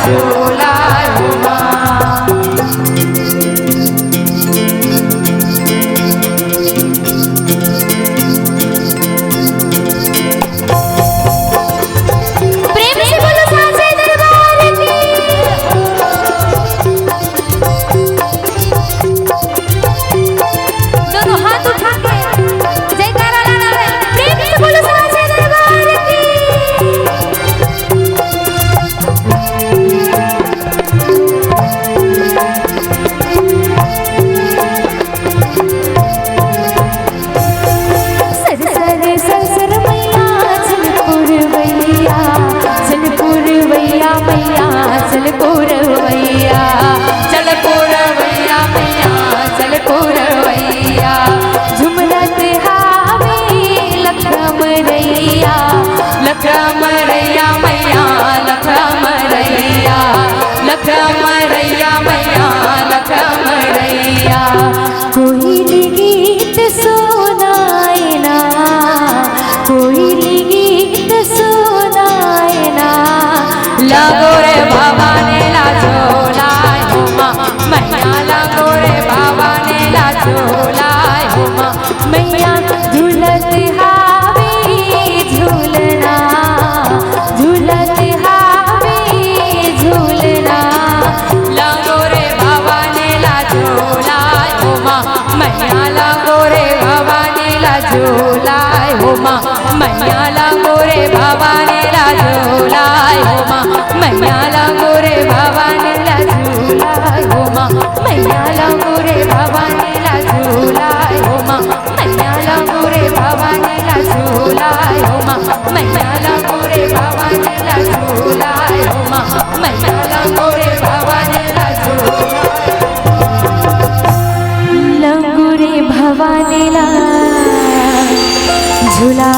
झूलाय हो माँ। प्रेम से बोलो साचे दरबार की। दोनों हाथ उठा के जयकारा लाना है। प्रेम से बोलो साचे दरबार की। लखमरैया मैया लखमरैया। कोई गीत सुनाए ना, कोई गीत सुनाए ना। लगो रे भवानी लाजोलाय हो माँ मैया, लगो रे भवानी लाजोलाय हो माँ मैया। झूलत हावे झूलना, झूलत हावे झूलना। लगो रे भवानी लाजोलाय हो माँ मैया, लगो रे भवानी लाजोलाय हो माँ मैया। लगो रे भवानी लाजोलाय हो माँ मैया, लगो रे भवानी लाजोलाय हो माँ मैया। लगो रे भवानी लाजोलाय हो माँ मैया, लगो रे भवानी लाजोलाय हो माँ मैया। लगो रे भवानी लाजोलाय हो माँ मैया, लगो रे भवानी लाजोलाय। लगो रे भवानी ला झूला